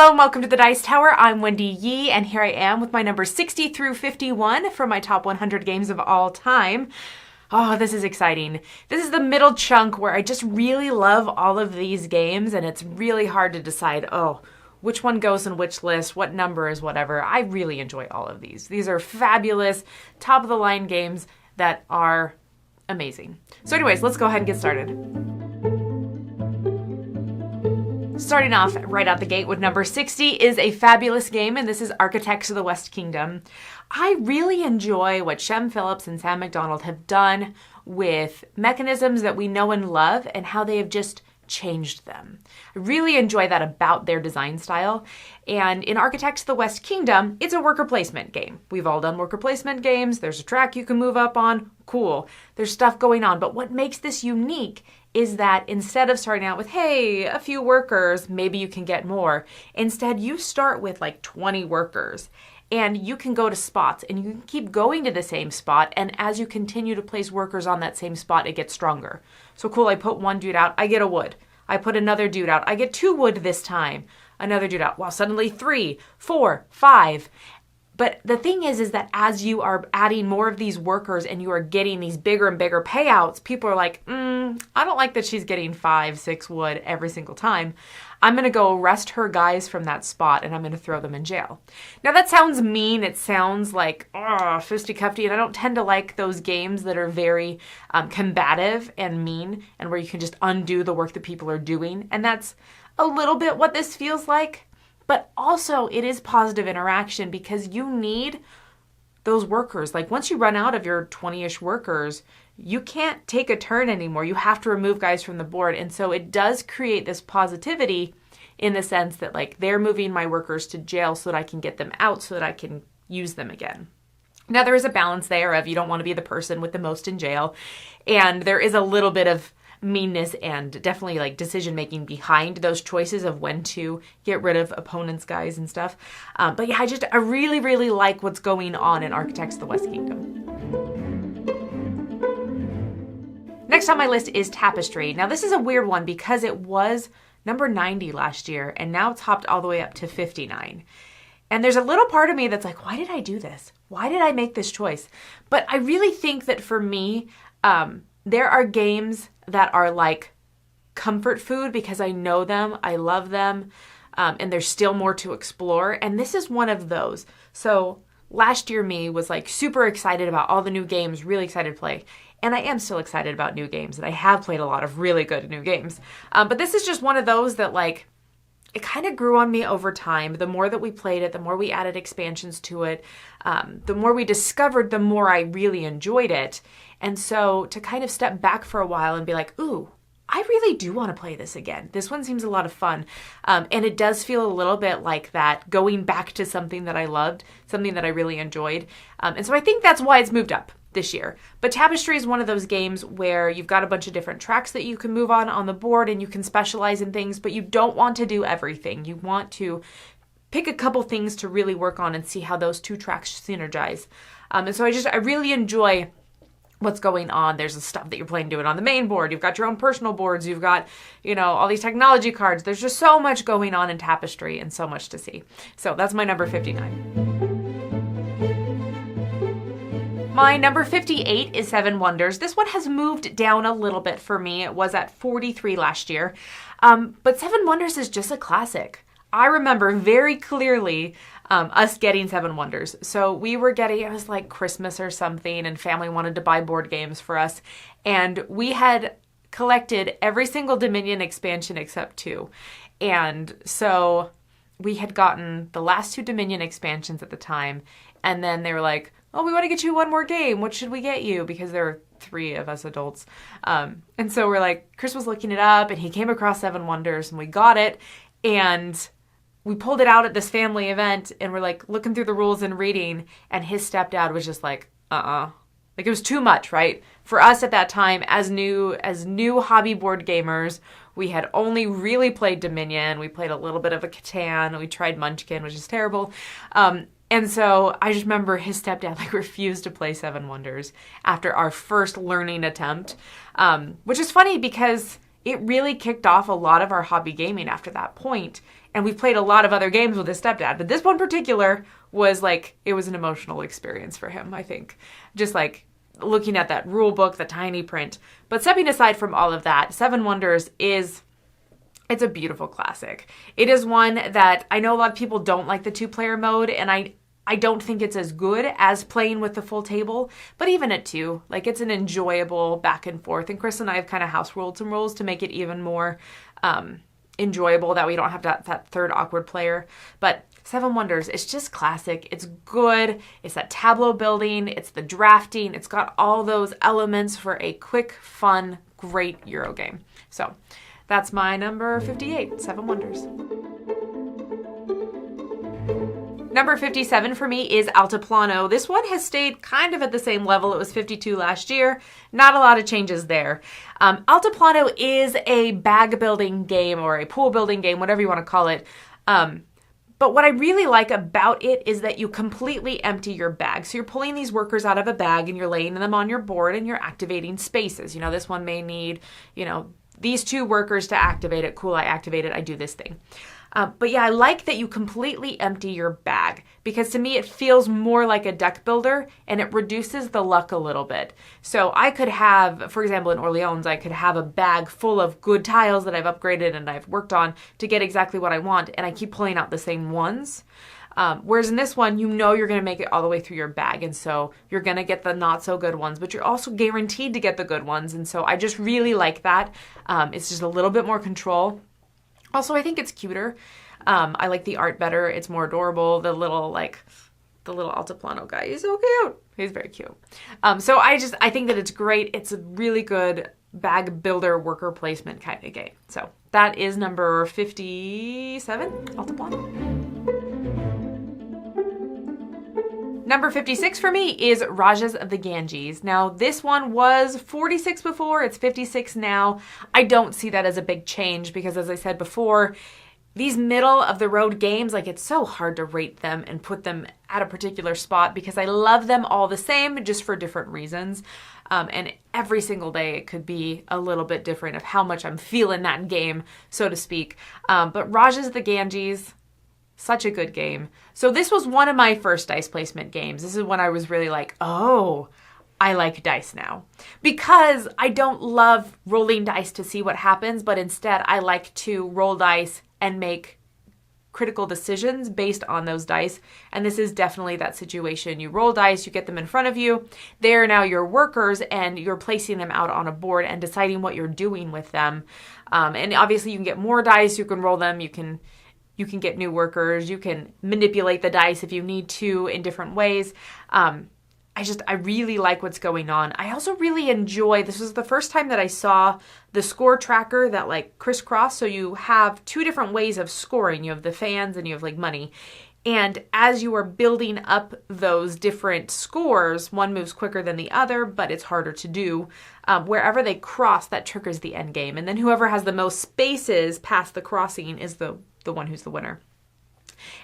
Hello and welcome to the Dice Tower. I'm Wendy Yi, and here I am with my number 60 through 51 for my top 100 games of all time. Oh, this is exciting. This is the middle chunk where I just really love all of these games, and it's really hard to decide, which one goes in which list, what number is whatever. I really enjoy all of these. These are fabulous, top-of-the-line games that are amazing. So anyways, let's go ahead and get started. Starting off right out the gate with number 60 is a fabulous game, and this is Architects of the West Kingdom. I really enjoy what Shem Phillips and Sam McDonald have done with mechanisms that we know and love and how they have just changed them. I really enjoy that about their design style. And in Architects of the West Kingdom, it's a worker placement game. We've all done worker placement games. There's a track you can move up on. Cool. There's stuff going on. But what makes this unique is that instead of starting out with, hey, a few workers, maybe you can get more. Instead, you start with like 20 workers. And you can go to spots and you can keep going to the same spot. And as you continue to place workers on that same spot, it gets stronger. So cool, I put one dude out, I get a wood. I put another dude out, I get 2 wood this time. Another dude out, wow, suddenly 3, 4, 5. But the thing is that as you are adding more of these workers and you are getting these bigger and bigger payouts, people are like, I don't like that she's getting 5, 6 wood every single time. I'm going to go arrest her guys from that spot and I'm going to throw them in jail. Now that sounds mean. It sounds like fisticuffy, and I don't tend to like those games that are very combative and mean and where you can just undo the work that people are doing. And that's a little bit what this feels like. But also it is positive interaction because you need those workers. Like once you run out of your 20-ish workers, you can't take a turn anymore. You have to remove guys from the board. And so it does create this positivity in the sense that like they're moving my workers to jail so that I can get them out so that I can use them again. Now there is a balance there of you don't want to be the person with the most in jail. And there is a little bit of meanness and definitely like decision making behind those choices of when to get rid of opponents' guys and stuff. But yeah, I really, really like what's going on in Architects of the West Kingdom. Next on my list is Tapestry. Now this is a weird one because it was number 90 last year and now it's hopped all the way up to 59. And there's a little part of me that's like, why did I do this? Why did I make this choice? But I really think that for me, there are games that are like comfort food because I know them, I love them, and there's still more to explore. And this is one of those. So last year me was like super excited about all the new games, really excited to play. And I am still excited about new games, and I have played a lot of really good new games. But this is just one of those that like, it kind of grew on me over time. The more that we played it, the more we added expansions to it, the more we discovered, the more I really enjoyed it. And so to kind of step back for a while and be like, ooh, I really do want to play this again. This one seems a lot of fun. And it does feel a little bit like that, going back to something that I loved, something that I really enjoyed. And so I think that's why it's moved up this year. But Tapestry is one of those games where you've got a bunch of different tracks that you can move on the board and you can specialize in things, but you don't want to do everything. You want to pick a couple things to really work on and see how those 2 tracks synergize. And so I really enjoy what's going on. There's the stuff that you're playing doing on the main board. You've got your own personal boards. You've got, all these technology cards. There's just so much going on in Tapestry and so much to see. So that's my number 59. My number 58 is Seven Wonders. This one has moved down a little bit for me. It was at 43 last year. But Seven Wonders is just a classic. I remember very clearly us getting Seven Wonders. So we were getting, it was like Christmas or something, and family wanted to buy board games for us. And we had collected every single Dominion expansion except 2. And so we had gotten the last 2 Dominion expansions at the time. And then they were like, oh, we want to get you one more game. What should we get you? Because there were 3 of us adults. And so we're like, Chris was looking it up and he came across Seven Wonders and we got it. And we pulled it out at this family event and we're like looking through the rules and reading. And his stepdad was just like, Like it was too much, right? For us at that time, as new hobby board gamers, we had only really played Dominion. We played a little bit of a Catan. We tried Munchkin, which is terrible. And so I just remember his stepdad like refused to play Seven Wonders after our first learning attempt, which is funny because it really kicked off a lot of our hobby gaming after that point. And we've played a lot of other games with his stepdad, but this one particular was like, it was an emotional experience for him, I think. Just like looking at that rule book, the tiny print. But stepping aside from all of that, Seven Wonders it's a beautiful classic. It is one that I know a lot of people don't like the 2-player mode, and I don't think it's as good as playing with the full table, but even at 2, like it's an enjoyable back and forth. And Chris and I have kind of house ruled some rules to make it even more enjoyable, that we don't have that third awkward player. But Seven Wonders, it's just classic. It's good. It's that tableau building. It's the drafting. It's got all those elements for a quick, fun, great Euro game. So that's my number 58, Seven Wonders. Number 57 for me is Alta Plano. This one has stayed kind of at the same level. It was 52 last year. Not a lot of changes there. Alta Plano is a bag building game or a pool building game, whatever you want to call it. But what I really like about it is that you completely empty your bag. So you're pulling these workers out of a bag and you're laying them on your board and you're activating spaces. You know, this one may need, these 2 workers to activate it. Cool, I activate it. I do this thing. But yeah, I like that you completely empty your bag, because to me it feels more like a deck builder and it reduces the luck a little bit. So I could have, for example, in Orleans, I could have a bag full of good tiles that I've upgraded and I've worked on to get exactly what I want, and I keep pulling out the same ones. Whereas in this one, you're going to make it all the way through your bag, and so you're going to get the not so good ones, but you're also guaranteed to get the good ones, and so I just really like that. It's just a little bit more control. Also, I think it's cuter. I like the art better. It's more adorable. The little Alta Plano guy, he's so cute. He's very cute. So I think that it's great. It's a really good bag builder worker placement kind of game. So that is number 57, Alta Plano. Number 56 for me is Rajas of the Ganges. Now, this one was 46 before, it's 56 now. I don't see that as a big change because, as I said before, these middle of the road games, like, it's so hard to rate them and put them at a particular spot because I love them all the same, just for different reasons. And every single day it could be a little bit different of how much I'm feeling that game, so to speak. But Rajas of the Ganges, such a good game. So this was one of my first dice placement games. This is when I was really like, oh, I like dice now. Because I don't love rolling dice to see what happens, but instead I like to roll dice and make critical decisions based on those dice. And this is definitely that situation. You roll dice, you get them in front of you. They're now your workers and you're placing them out on a board and deciding what you're doing with them. And obviously you can get more dice, you can roll them, you can get new workers, you can manipulate the dice if you need to in different ways. I really like what's going on. I also really enjoy, this was the first time that I saw the score tracker that like crisscross. So you have 2 different ways of scoring. You have the fans and you have like money. And as you are building up those different scores, one moves quicker than the other, but it's harder to do. Wherever they cross, that triggers the end game. And then whoever has the most spaces past the crossing is the one who's the winner.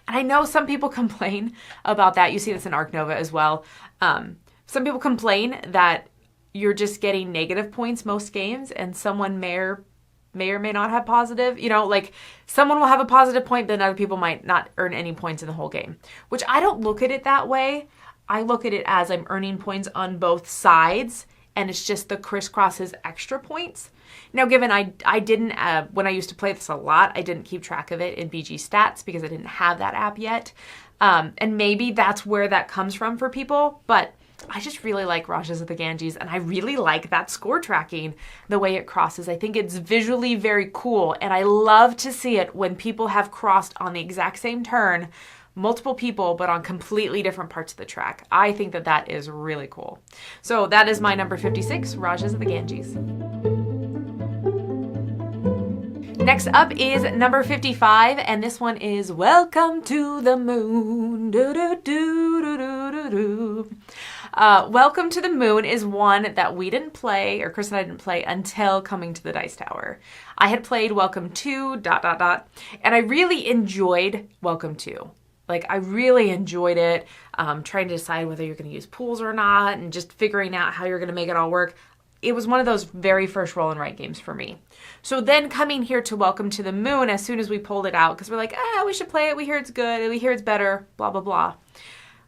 And I know some people complain about that. You see this in Arc Nova as well. Some people complain that you're just getting negative points most games, and someone may or may not have positive. Like someone will have a positive point, then other people might not earn any points in the whole game, which I don't look at it that way. I look at it as I'm earning points on both sides, and it's just the crisscrosses extra points. Now, given I didn't, when I used to play this a lot, I didn't keep track of it in BG Stats because I didn't have that app yet. And maybe that's where that comes from for people, but I just really like Rajas of the Ganges, and I really like that score tracking, the way it crosses. I think it's visually very cool, and I love to see it when people have crossed on the exact same turn, multiple people, but on completely different parts of the track. I think that is really cool. So that is my number 56, Rajas of the Ganges. Next up is number 55, and this one is Welcome to the Moon. Welcome to the Moon is one that we didn't play, or Chris and I didn't play, until coming to the Dice Tower. I had played Welcome to ... and I really enjoyed Welcome to. Like, I really enjoyed it, trying to decide whether you're going to use pools or not, and just figuring out how you're going to make it all work. it was one of those very first roll and write games for me. So then coming here to Welcome to the Moon, as soon as we pulled it out, because we're like, we should play it. We hear it's good. We hear it's better, blah, blah, blah.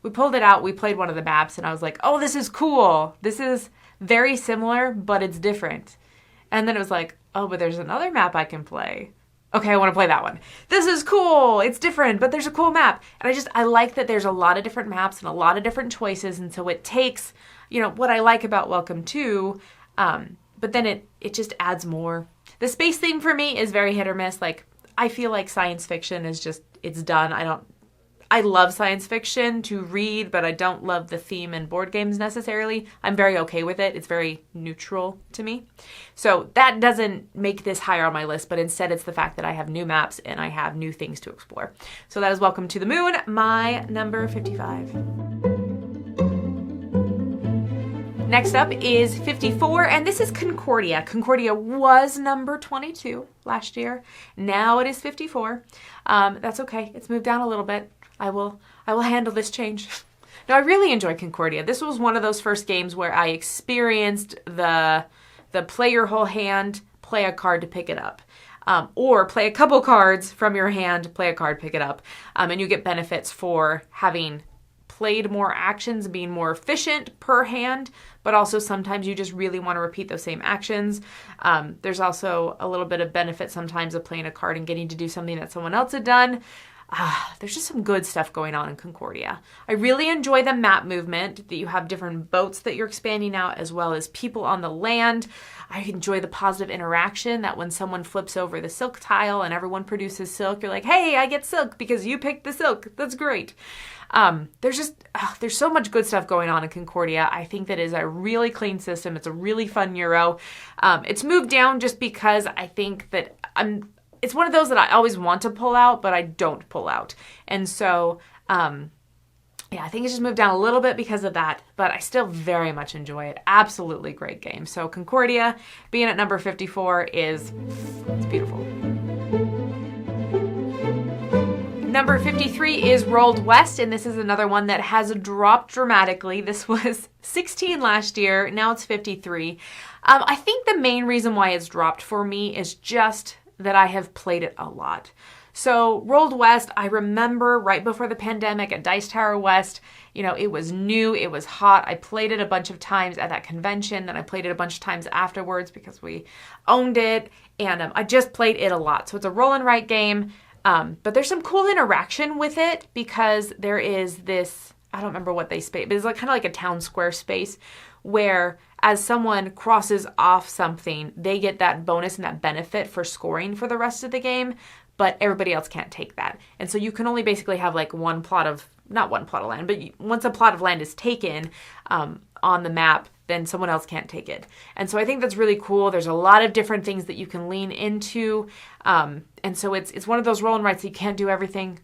We pulled it out. We played one of the maps, and I was like, oh, this is cool. This is very similar, but it's different. And then it was like, oh, but there's another map I can play. Okay, I want to play that one. This is cool. It's different, but there's a cool map. And I like that there's a lot of different maps and a lot of different choices. And so it takes, what I like about Welcome to, but then it just adds more. The space theme for me is very hit or miss. Like, I feel like science fiction is just, it's done. I love science fiction to read, but I don't love the theme in board games necessarily. I'm very okay with it. It's very neutral to me. So that doesn't make this higher on my list, but instead it's the fact that I have new maps and I have new things to explore. So that is Welcome to the Moon, my number 55. Next up is 54, and this is Concordia. Concordia was number 22 last year. Now it is 54. That's okay. It's moved down a little bit. I will handle this change. No, I really enjoy Concordia. This was one of those first games where I experienced the play your whole hand, play a card to pick it up. Or play a couple cards from your hand, play a card, pick it up. And you get benefits for having played more actions, being more efficient per hand, but also sometimes you just really want to repeat those same actions. There's also a little bit of benefit sometimes of playing a card and getting to do something that someone else had done. There's just some good stuff going on in Concordia. I really enjoy the map movement, that you have different boats that you're expanding out as well as people on the land. I enjoy the positive interaction that when someone flips over the silk tile and everyone produces silk, you're like, hey, I get silk because you picked the silk. That's great. There's so much good stuff going on in Concordia. I think that is a really clean system. It's a really fun Euro. It's moved down just because I think that it's one of those that I always want to pull out, but I don't pull out. And so, I think it's just moved down a little bit because of that, but I still very much enjoy it. Absolutely great game. So Concordia being at number 54 it's beautiful. Number 53 is Rolled West, and this is another one that has dropped dramatically. This was 16 last year. Now it's 53. I think the main reason why it's dropped for me is just that I have played it a lot. So Rolled West, I remember right before the pandemic at Dice Tower West, it was new, it was hot. I played it a bunch of times at that convention, then I played it a bunch of times afterwards because we owned it, and I just played it a lot. So it's a roll and write game, but there's some cool interaction with it because there is this, I don't remember what they space, but it's like kind of like a town square space where as someone crosses off something, they get that bonus and that benefit for scoring for the rest of the game, but everybody else can't take that. And so you can only basically have like not one plot of land, but once a plot of land is taken on the map, then someone else can't take it. And so I think that's really cool. There's a lot of different things that you can lean into. And so it's one of those roll and writes that you can't do everything,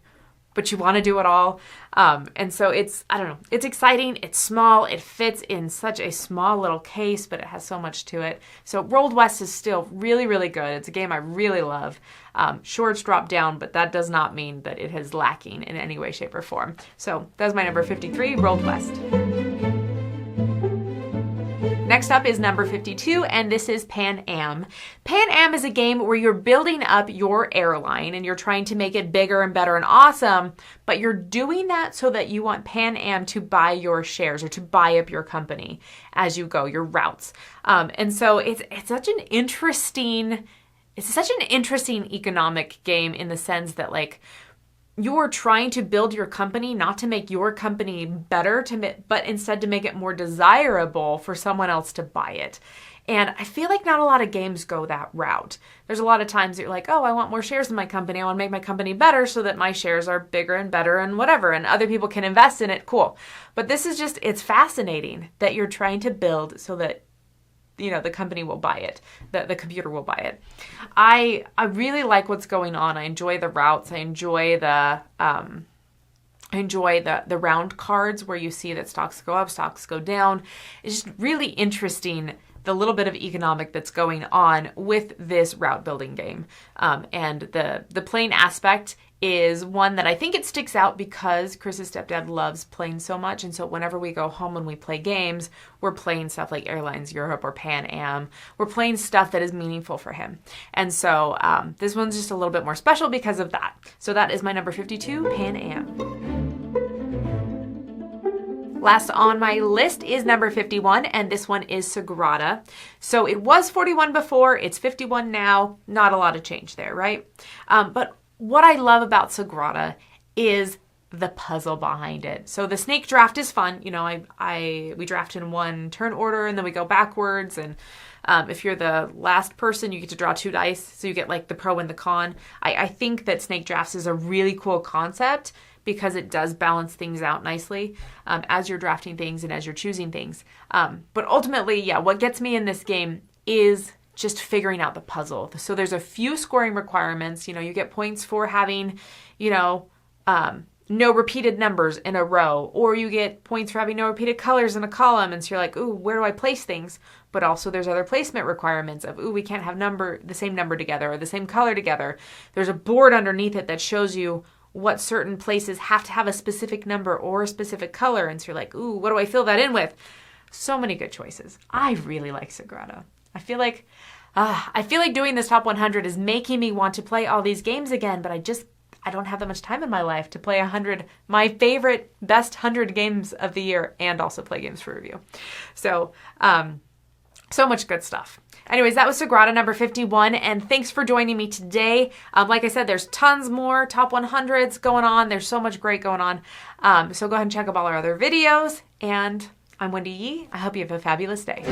but you want to do it all. And so it's exciting, it's small, it fits in such a small little case, but it has so much to it. So Rolled West is still really, really good. It's a game I really love. Sure, it's dropped down, but that does not mean that it is lacking in any way, shape, or form. So that's my number 53, Rolled West. Next up is number 52, and this is Pan Am. Pan Am is a game where you're building up your airline and you're trying to make it bigger and better and awesome, but you're doing that so that you want Pan Am to buy your shares or to buy up your company as you go, your routes. And so it's such an interesting economic game in the sense that like you're trying to build your company not to make your company better, but instead to make it more desirable for someone else to buy it. And I feel like not a lot of games go that route. There's a lot of times that you're like, oh, I want more shares in my company. I want to make my company better so that my shares are bigger and better and whatever, and other people can invest in it. Cool. But this is it's fascinating that you're trying to build so that the company will buy it, the computer will buy it. I really like what's going on. I enjoy the routes. I enjoy the round cards where you see that stocks go up, stocks go down. It's just really interesting, the little bit of economic that's going on with this route building game. And the playing aspect is one that I think it sticks out because Chris's stepdad loves planes so much. And so whenever we go home and we play games, we're playing stuff like Airlines Europe or Pan Am. We're playing stuff that is meaningful for him. And so this one's just a little bit more special because of that. So that is my number 52, Pan Am. Last on my list is number 51, and this one is Sagrada. So it was 41 before, it's 51 now. Not a lot of change there, right? But what I love about Sagrada is the puzzle behind it. So the snake draft is fun. You know, we draft in one turn order and then we go backwards. And if you're the last person, you get to draw 2 dice. So you get like the pro and the con. I think that snake drafts is a really cool concept because it does balance things out nicely as you're drafting things and as you're choosing things. But ultimately, yeah, what gets me in this game is just figuring out the puzzle. So there's a few scoring requirements. You know, you get points for having, you know, no repeated numbers in a row, or you get points for having no repeated colors in a column. And so you're like, ooh, where do I place things? But also there's other placement requirements of, ooh, we can't have the same number together or the same color together. There's a board underneath it that shows you what certain places have to have a specific number or a specific color. And so you're like, ooh, what do I fill that in with? So many good choices. I really like Sagrada. I feel like doing this top 100 is making me want to play all these games again, but I don't have that much time in my life to play 100, my favorite, best 100 games of the year, and also play games for review. So, so much good stuff. Anyways, that was Sagrada number 51, and thanks for joining me today. Like I said, there's tons more top 100s going on. There's so much great going on. So go ahead and check out all our other videos, and I'm Wendy Yi. I hope you have a fabulous day.